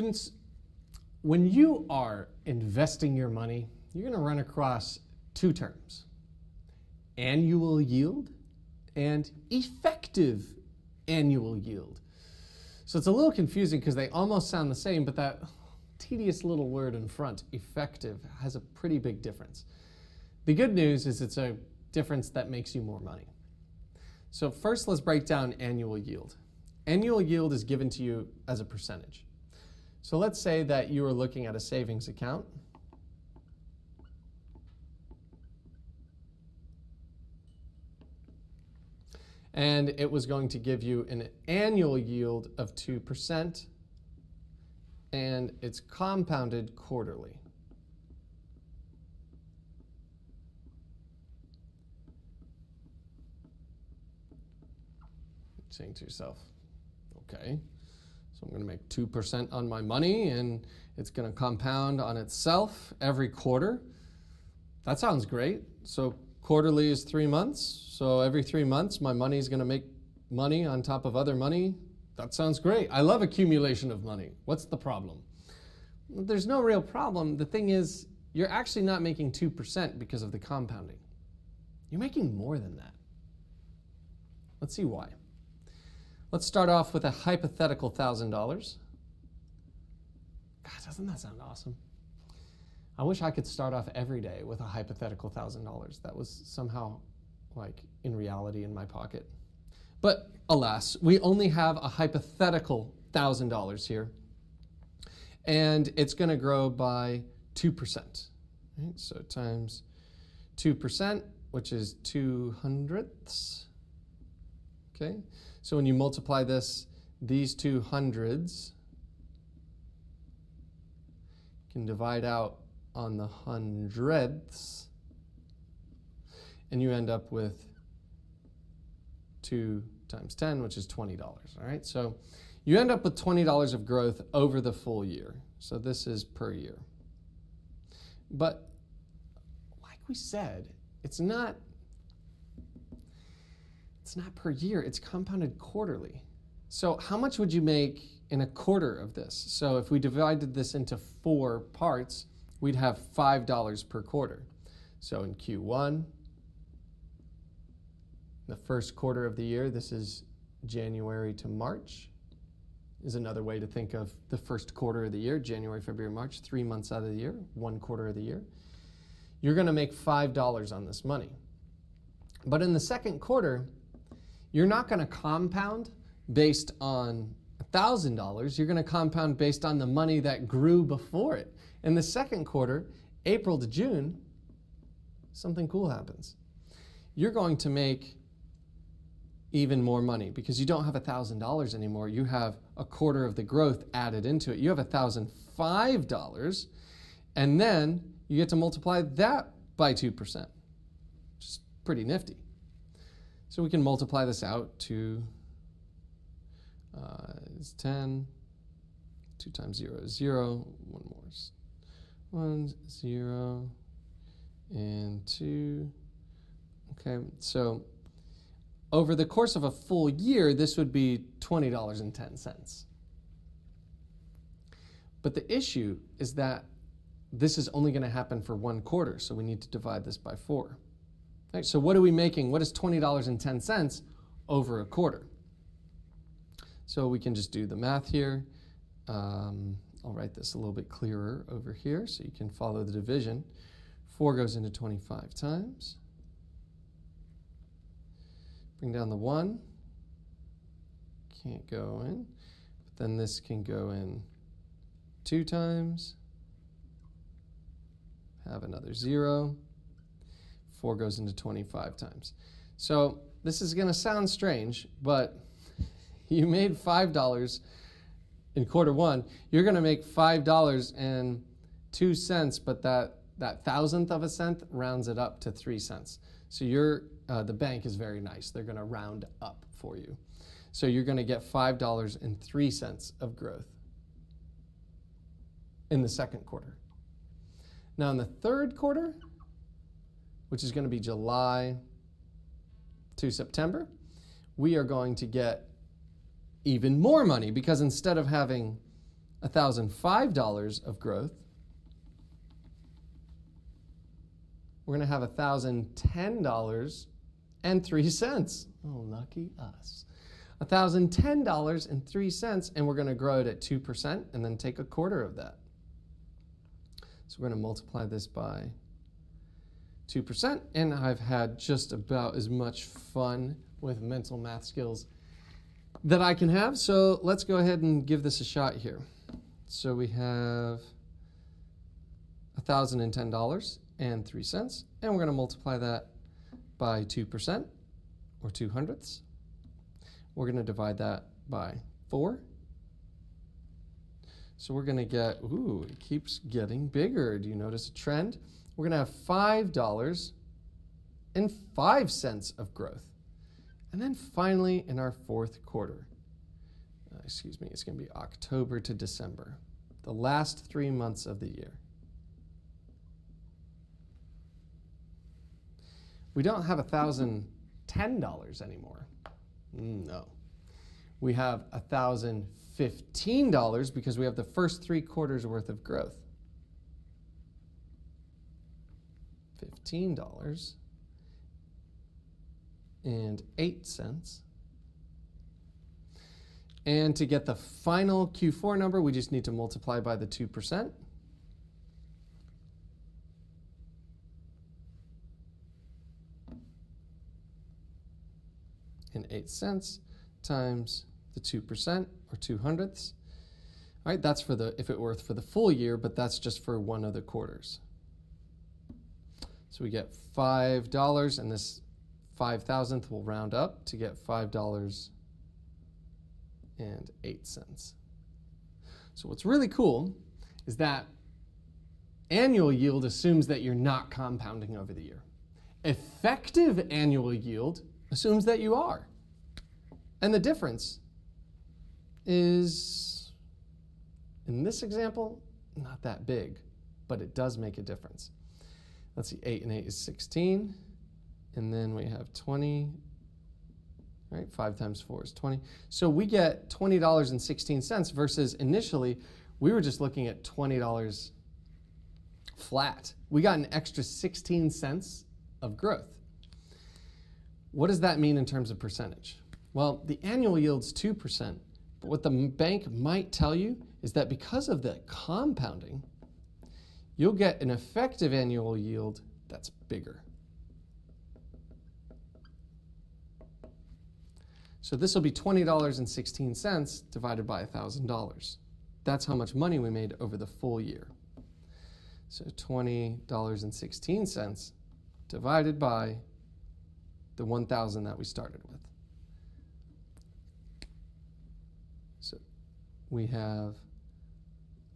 Students, when you are investing your money, you're going to run across two terms: annual yield and effective annual yield. So it's a little confusing because they almost sound the same, but that tedious little word in front, effective, has a pretty big difference. The good news is it's a difference that makes you more money. So first, let's break down annual yield. Annual yield is given to you as a percentage. So let's say that you are looking at a savings account. And it was going to give you an annual yield of 2%, and it's compounded quarterly. Saying to yourself, okay, so I'm going to make 2% on my money, and it's going to compound on itself every quarter. That sounds great. So quarterly is 3 months. So every 3 months, my money is going to make money on top of other money. That sounds great. I love accumulation of money. What's the problem? There's no real problem. The thing is, you're actually not making 2% because of the compounding. You're making more than that. Let's see why. Let's start off with a hypothetical $1,000. God, doesn't that sound awesome? I wish I could start off every day with a hypothetical $1,000 that was somehow like in reality in my pocket. But alas, we only have a hypothetical $1,000 here, and it's going to grow by 2%. Right? So times 2%, which is 2/100ths. Okay, so when you multiply this, these two hundreds can divide out on the hundredths, and you end up with 2 times 10, which is $20. All right, so you end up with $20 of growth over the full year. So this is per year. But like we said, it's not per year, it's compounded quarterly. So how much would you make in a quarter of this? So if we divided this into 4 parts, we'd have $5 per quarter. So in Q1, the first quarter of the year, this is January to March, is another way to think of the first quarter of the year, January, February, March, 3 months out of the year, 1 quarter of the year. You're going to make $5 on this money. But in the second quarter, you're not going to compound based on $1,000. You're going to compound based on the money that grew before it. In the second quarter, April to June, something cool happens. You're going to make even more money because you don't have $1,000 anymore. You have a quarter of the growth added into it. You have $1,005, and then you get to multiply that by 2%, which is pretty nifty. So we can multiply this out to it's 10. 2 times 0 is 0. 1 more is 1, 0, and 2. Okay, so over the course of a full year, this would be $20.10. But the issue is that this is only going to happen for 1 quarter, so we need to divide this by 4. Right, so what are we making? What is $20.10 over a quarter? So we can just do the math here. I'll write this a little bit clearer over here so you can follow the division. 4 goes into 25 times. Bring down the 1. Can't go in. But then this can go in 2 times. Have another 0. 4 goes into 25 times. So this is going to sound strange, but you made $5 in quarter 1. You're going to make $5.02, but that thousandth of a cent rounds it up to 3 cents. So the bank is very nice. They're going to round up for you. So you're going to get $5.03 of growth in the second quarter. Now in the third quarter, which is going to be July to September, we are going to get even more money because instead of having $1,005 of growth. We're going to have $1,010.03. Oh, lucky us. $1,010.03, and we're going to grow it at 2% and then take a quarter of that. So we're going to multiply this by 2%, and I've had just about as much fun with mental math skills that I can have. So let's go ahead and give this a shot here. So we have $1,010.03, and we're going to multiply that by 2%, or 2/100ths. We're going to divide that by 4. So we're going to get, ooh, it keeps getting bigger. Do you notice a trend? We're going to have $5.05 of growth. And then finally, in our fourth quarter, it's going to be October to December, the last 3 months of the year. We don't have $1,010 anymore. No. We have $1,015 because we have the first 3 quarters worth of growth. $15.08. And to get the final Q4 number, we just need to multiply by the 2%. And 8 cents times the 2%, or 2/100ths. All right, that's for the, if it were for the full year, but that's just for one of the quarters. So we get $5, and this 5,000th will round up to get $5.08. So what's really cool is that annual yield assumes that you're not compounding over the year. Effective annual yield assumes that you are. And the difference is, in this example, not that big, but it does make a difference. Let's see, 8 and 8 is 16, and then we have 20, right? 5 times 4 is 20. So we get $20.16 versus initially, we were just looking at $20 flat. We got an extra 16 cents of growth. What does that mean in terms of percentage? Well, the annual yield's 2%, but what the bank might tell you is that because of the compounding, you'll get an effective annual yield that's bigger. So this will be $20.16 divided by $1,000. That's how much money we made over the full year. So $20.16 divided by the 1,000 that we started with. So we have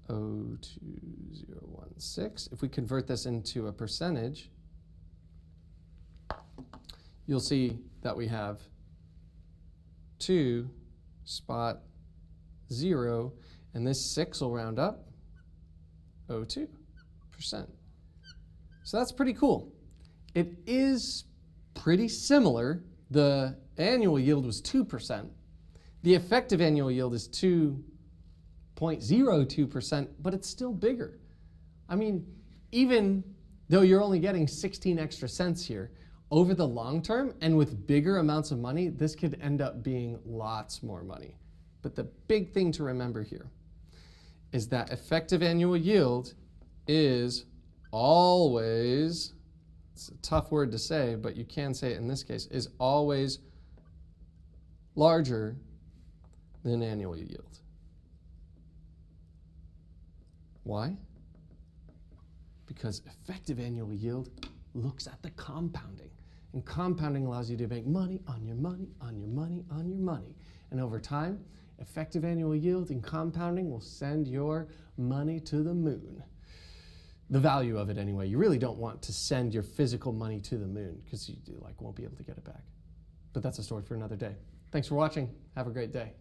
0.2016. If we convert this into a percentage, you'll see that we have 2.0, and this 6 will round up 0.2%. So that's pretty cool. It is pretty similar. The annual yield was 2%. The effective annual yield is 2.02%, but it's still bigger. I mean, even though you're only getting 16 extra cents here, over the long term and with bigger amounts of money, this could end up being lots more money. But the big thing to remember here is that effective annual yield is always, it's a tough word to say, but you can say it in this case, is always larger than annual yield. Why? Because effective annual yield looks at the compounding. And compounding allows you to make money on your money, on your money, on your money. And over time, effective annual yield and compounding will send your money to the moon. The value of it anyway. You really don't want to send your physical money to the moon because you won't be able to get it back. But that's a story for another day. Thanks for watching. Have a great day.